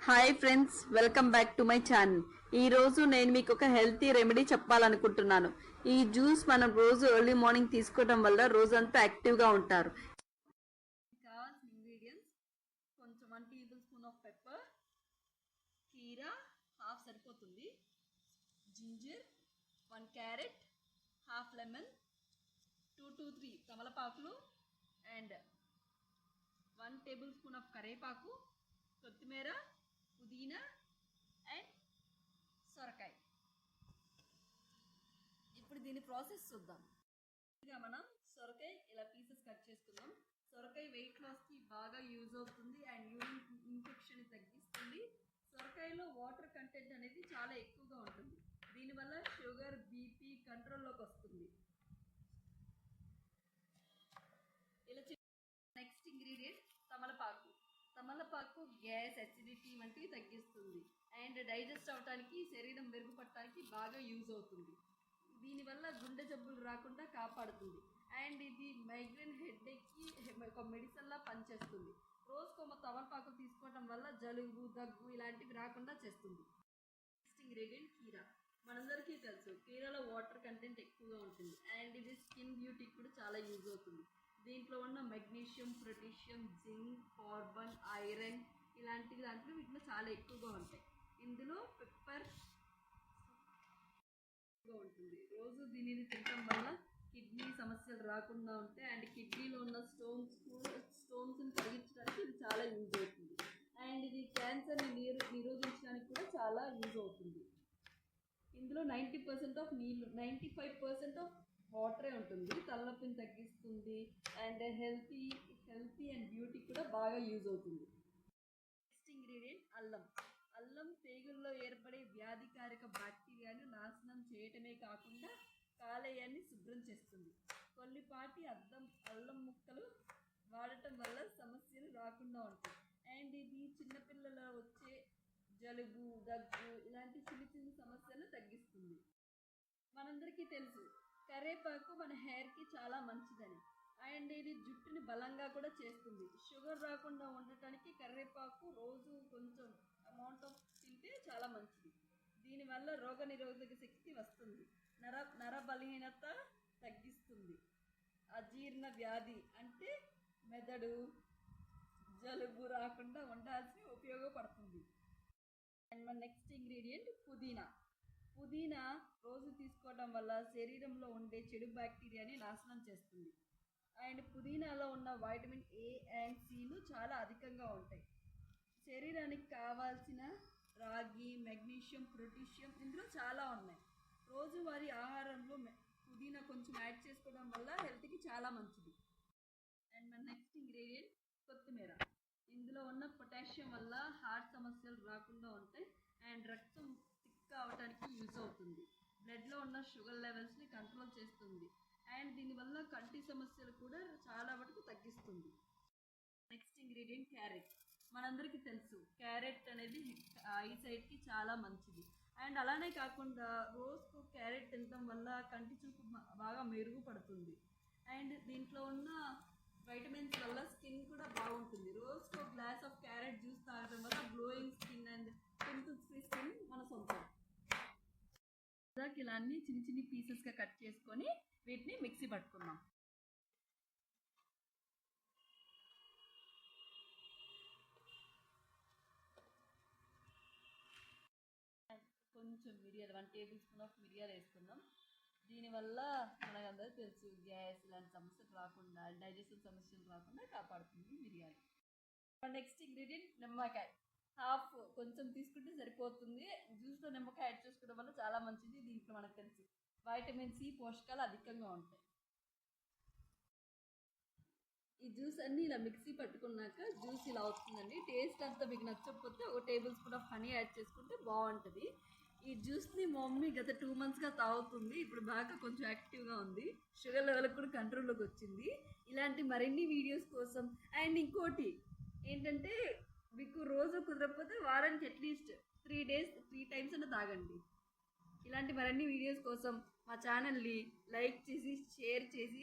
Hi friends, welcome back to my channel. ఈ రోజు నేను మీకు ఒక హెల్తీ రెమెడీ చెప్పాలనుకుంటున్నాను. ఈ జ్యూస్ మనం రోజు ఎర్లీ మార్నింగ్ తీసుకోవడం వల్ల రోజంతా యాక్టివ్గా ఉంటారు. కావాల్సిన ఇంగ్రీడియంట్స్ కొంచెం 1 టేబుల్ స్పూన్ ఆఫ్ పెప్పర్, కీరా హాఫ్ సరిపోతుంది, ginger 1 carrot, half lemon, 2 to 3 తమలపాకులు అండ్ 1 టేబుల్ స్పూన్ ఆఫ్ కరివేపాకు, కొత్తిమీర, పుదీనా అండ్ సొరకాయ. ఇప్పుడు దీని ప్రాసెస్ చూద్దాం. మనం సొరకాయ ఇలా పీసెస్ కట్ చేసుకుందాం. సొరకాయ వెయిట్ లాస్కి బాగా యూజ్ అవుతుంది అండ్ యూరిన్ ఇన్ఫెక్షన్ తగ్గిస్తుంది. సొరకాయలో వాటర్ కంటెంట్ అనేది చాలా ఎక్కువగా ఉంటుంది. దీనివల్ల షుగర్, బీపీ కంట్రోల్లోకి వస్తుంది. ఇలా నెక్స్ట్ ఇంగ్రీడియంట్ తమలపాకు. తమలపాకు గ్యాస్, అసిడిటీ వంటివి తగ్గిస్తుంది అండ్ డైజెస్ట్ అవడానికి, శరీరం మెరుగుపడటానికి బాగా యూజ్ అవుతుంది. దీనివల్ల గుండె జబ్బులు రాకుండా కాపాడుతుంది అండ్ ఇది మైగ్రేన్, హెడ్ఏక్కి ఒక మెడిసిన్లా పనిచేస్తుంది. రోజుకొక తమలపాకు తీసుకోవడం వల్ల జలుబు, దగ్గు ఇలాంటివి రాకుండా చేస్తుంది. నెక్స్ట్ ఇంగ్రీడియంట్ కీరా. మనందరికీ తెలుసు కీరాలో వాటర్ కంటెంట్ ఎక్కువగా ఉంటుంది అండ్ ఇది స్కిన్ బ్యూటీకి కూడా చాలా యూజ్ అవుతుంది. దీంట్లో ఉన్న magnesium, potassium, zinc, carbon, iron ఇలాంటి దాంట్లో వీటిలో చాలా ఎక్కువగా ఉంటాయి. ఇందులో పెప్పర్ ఉంటుంది. రోజు దీనిని తినడం వల్ల కిడ్నీ సమస్యలు రాకుండా ఉంటాయి అండ్ కిడ్నీలో ఉన్న స్టోన్స్ని తగ్గించడానికి ఇది చాలా యూజ్ అవుతుంది అండ్ ఇది క్యాన్సర్ని నిరోధించడానికి కూడా చాలా యూజ్ అవుతుంది. ఇందులో 90% ఆఫ్ నీళ్ళు, 95% ఆఫ్ వాటరే ఉంటుంది. తలనొప్పిని తగ్గిస్తుంది అండ్ హెల్తీ అండ్ బ్యూటీ కూడా బాగా యూజ్ అవుతుంది. నెక్స్ట్ ఇంగ్రీడియంట్ అల్లం. అల్లం పేగుల్లో ఏర్పడే వ్యాధికారక బ్యాక్టీరియాను నాశనం చేయటమే కాకుండా కాలేయాన్ని శుభ్రం చేస్తుంది. కొన్నిపాటి అల్లం ముక్కలు వాడటం వల్ల సమస్యలు రాకుండా ఉంటాయి అండ్ ఇది చిన్నపిల్లల వచ్చే జలుబు, దగ్గు ఇలాంటి చిన్న సమస్యలు తగ్గిస్తుంది. మనందరికీ తెలుసు కరివేపాకు మన హెయిర్కి చాలా మంచిదని అండ్ ఇది జుట్టుని బలంగా కూడా చేస్తుంది. షుగర్ రాకుండా ఉండటానికి కరివేపాకు రోజు కొంచెం అమౌంట్ ఆఫ్ తింటే చాలా మంచిది. దీనివల్ల రోగనిరోధక శక్తి వస్తుంది, నర బలహీనత తగ్గిస్తుంది, అజీర్ణ వ్యాధి అంటే మెదడు, జలుబు రాకుండా ఉండాల్సి ఉపయోగపడుతుంది. అండ్ మన నెక్స్ట్ ఇంగ్రీడియంట్ పుదీనా రోజు తీసుకోవడం వల్ల శరీరంలో ఉండే చెడు బ్యాక్టీరియాని నాశనం చేస్తుంది అండ్ పుదీనాలో ఉన్న వైటమిన్ ఏ అండ్ సిలు చాలా అధికంగా ఉంటాయి. శరీరానికి కావాల్సిన రాగి, మెగ్నీషియం, పొటాషియం ఇందులో చాలా ఉన్నాయి. రోజువారీ ఆహారంలో పుదీనా కొంచెం యాడ్ చేసుకోవడం వల్ల హెల్త్కి చాలా మంచిది. అండ్ మన నెక్స్ట్ ఇంగ్రీడియంట్ కొత్తిమీర. ఇందులో ఉన్న పొటాషియం వల్ల హార్ట్ సమస్యలు రాకుండా ఉంటాయి అండ్ రక్తం థిక్ అవడానికి యూజ్ అవుతుంది. బ్లడ్లో ఉన్న షుగర్ లెవెల్స్ని కంట్రోల్ చేస్తుంది అండ్ దీనివల్ల కంటి సమస్యలు కూడా చాలా వరకు తగ్గిస్తుంది. Next ingredient carrot. మనందరికీ తెలుసు క్యారెట్ అనేది ఐసైట్కి చాలా మంచిది అండ్ అలానే కాకుండా రోజుకు క్యారెట్ తినడం వల్ల కంటి చూపు బాగా మెరుగుపడుతుంది అండ్ దీంట్లో ఉన్న వైటమిన్స్ వల్ల స్కిన్ కూడా బాగుంటుంది. రోజుకు గ్లాస్ ఆఫ్ క్యారెట్ జ్యూస్ తాగడం వల్ల glowing skin and pimples free skin మన సొంతం. ఇలా అన్ని చిన్న పీసెస్గా కట్ చేసుకొని వీటిని మిక్సీ పట్టుకున్నాం. కొంచెం మిరియాలు, 1 టేబుల్ స్పూన్ ఆఫ్ మిరియాలు వేసుకుందాం. దీనివల్ల మనకందరూ తెలుసు గ్యాస్ ఇలాంటి సమస్యలు రాకుండా, డైజెషన్ సమస్యలు రాకుండా కాపాడుతుంది మిరియాలు. నెక్స్ట్ ఇంగ్రీడియంట్ నిమ్మకాయ. హాఫ్ కొంచెం తీసుకుంటే సరిపోతుంది. జ్యూస్లో నిమ్మకాయ యాడ్ చేసుకోవడం వల్ల చాలా మంచిది. దీంట్లో మనకు తెలుసు వైటమిన్ సి పోషకాలు అధికంగా ఉంటాయి. ఈ జ్యూస్ అన్నీ ఇలా మిక్సీ పట్టుకున్నాక జ్యూస్ ఇలా అవుతుందండి. టేస్ట్ అంతా మీకు నచ్చకపోతే 1 table spoon of honey add చేసుకుంటే బాగుంటుంది. ఈ జ్యూస్ని మా మమ్మీ గత 2 monthsగా తాగుతుంది. ఇప్పుడు బాగా కొంచెం యాక్టివ్గా ఉంది, షుగర్ లెవెల్ కూడా కంట్రోల్లోకి వచ్చింది. ఇలాంటి మరిన్ని వీడియోస్ కోసం అండ్ ఇంకోటి ఏంటంటే మీకు రోజు కుదరకపోతే వారానికి అట్లీస్ట్ 3 times అన్న తాగండి. ఇలాంటి మరిన్ని వీడియోస్ కోసం మా ఛానల్ని లైక్ చేసి, షేర్ చేసి